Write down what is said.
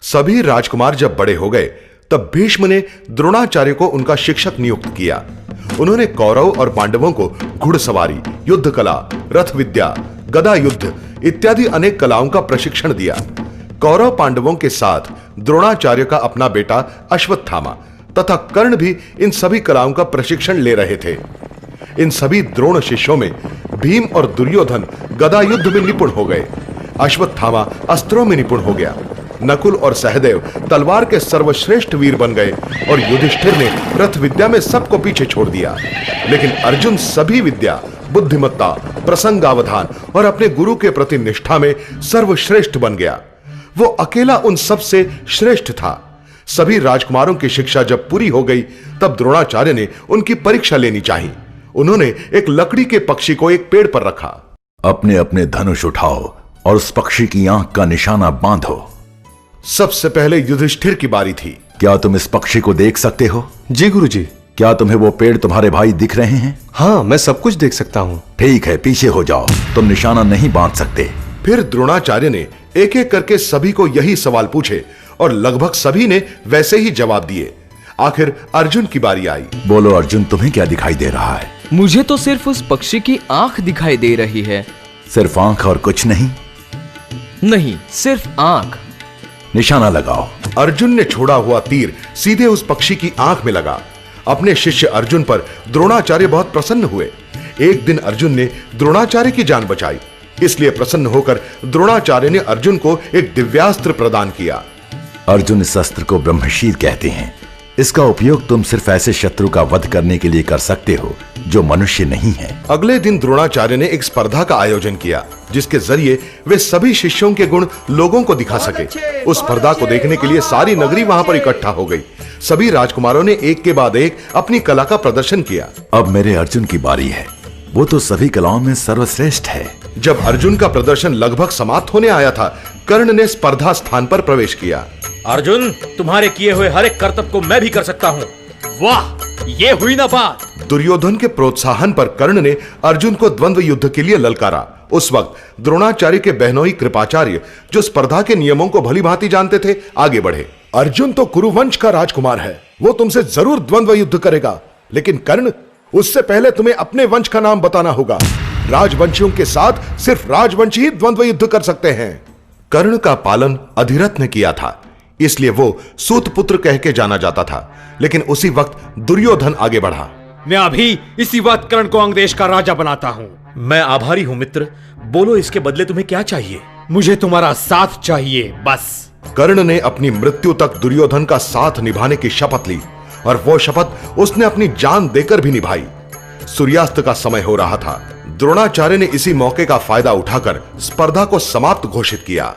सभी राजकुमार जब बड़े हो गए तब भीष्म ने द्रोणाचार्य को उनका शिक्षक नियुक्त किया। उन्होंने कौरव और पांडवों को घुड़सवारी, युद्ध कला, रथ विद्या, गदा युद्ध इत्यादि अनेक कलाओं का प्रशिक्षण दिया। कौरव पांडवों के साथ द्रोणाचार्य का अपना बेटा अश्वत्थामा तथा कर्ण भी इन सभी कलाओं का प्रशिक्षण ले रहे थे। इन सभी द्रोण शिष्यों में भीम और दुर्योधन गदा युद्ध में निपुण हो गए। अश्वत्थामा अस्त्रों में निपुण हो गया। नकुल और सहदेव तलवार के सर्वश्रेष्ठ वीर बन गए और युधिष्ठिर ने रथ विद्या में सबको पीछे छोड़ दिया। लेकिन अर्जुन सभी विद्या, बुद्धिमत्ता, प्रसंगावधान और अपने गुरु के प्रति निष्ठा में सर्वश्रेष्ठ बन गया। वो अकेला उन सब से श्रेष्ठ था। सभी राजकुमारों की शिक्षा जब पूरी हो गई तब द्रोणाचार्य ने उनकी परीक्षा लेनी चाहिए। उन्होंने एक लकड़ी के पक्षी को एक पेड़ पर रखा। अपने अपने धनुष उठाओ और उस पक्षी की आंख का निशाना बांधो। सबसे पहले युधिष्ठिर की बारी थी। क्या तुम इस पक्षी को देख सकते हो? जी गुरुजी। क्या तुम्हें वो पेड़ तुम्हारे भाई दिख रहे हैं? हाँ, मैं सब कुछ देख सकता हूँ। ठीक है, पीछे हो जाओ, तुम निशाना नहीं बांध सकते। फिर द्रोणाचार्य ने एक एक करके सभी को यही सवाल पूछे और लगभग सभी ने वैसे ही जवाब दिए। आखिर अर्जुन की बारी आई। बोलो अर्जुन, तुम्हें क्या दिखाई दे रहा है? मुझे तो सिर्फ उस पक्षी की आंख दिखाई दे रही है। सिर्फ आंख और कुछ नहीं? नहीं, सिर्फ आंख। निशाना लगाओ। अर्जुन ने छोड़ा हुआ तीर सीधे उस पक्षी की आंख में लगा। अपने शिष्य अर्जुन पर द्रोणाचार्य बहुत प्रसन्न हुए। एक दिन अर्जुन ने द्रोणाचार्य की जान बचाई, इसलिए प्रसन्न होकर द्रोणाचार्य ने अर्जुन को एक दिव्यास्त्र प्रदान किया। अर्जुन, इस अस्त्र को ब्रह्मशीर कहते हैं। इसका उपयोग तुम सिर्फ ऐसे शत्रु का वध करने के लिए कर सकते हो जो मनुष्य नहीं है। अगले दिन द्रोणाचार्य ने एक स्पर्धा का आयोजन किया जिसके जरिए वे सभी शिष्यों के गुण लोगों को दिखा सके। उस स्पर्धा को देखने के लिए सारी नगरी वहां पर इकट्ठा हो गई। सभी राजकुमारों ने एक के बाद एक अपनी कला का प्रदर्शन किया। अब मेरे अर्जुन की बारी है। वो तो सभी कलाओं में सर्वश्रेष्ठ है। जब अर्जुन का प्रदर्शन लगभग समाप्त होने आया था, कर्ण ने स्पर्धा स्थान पर प्रवेश किया। अर्जुन, तुम्हारे किए हुए हर एक कर्तव्य को मैं भी कर सकता हूँ। वाह, ये हुई ना बात। दुर्योधन के प्रोत्साहन पर कर्ण ने अर्जुन को द्वंद्व युद्ध के लिए ललकारा। उस वक्त द्रोणाचार्य के बहनोई कृपाचार्य, जो स्पर्धा के नियमों को भली भांति जानते थे, आगे बढ़े। अर्जुन तो कुरुवंश का राजकुमार है, वो तुमसे जरूर द्वंद्व युद्ध करेगा। लेकिन कर्ण, उससे पहले तुम्हें अपने वंश का नाम बताना होगा। राजवंशियों के साथ सिर्फ राजवंशी ही द्वंद्व युद्ध कर सकते हैं। कर्ण का पालन अधिरथ ने किया था, इसलिए वो सूतपुत्र कह के जाना जाता था। लेकिन उसी वक्त दुर्योधन आगे बढ़ा। मैं अभी इसी वक्त कर्ण को अंगदेश का राजा बनाता हूँ। मैं आभारी हूँ मित्र। बोलो, इसके बदले तुम्हें क्या चाहिए? मुझे तुम्हारा साथ चाहिए, बस। कर्ण ने अपनी मृत्यु तक दुर्योधन का साथ निभाने की शपथ ली और वो शपथ उसने अपनी जान देकर भी निभाई। सूर्यास्त का समय हो रहा था। द्रोणाचार्य ने इसी मौके का फायदा उठाकर स्पर्धा को समाप्त घोषित किया।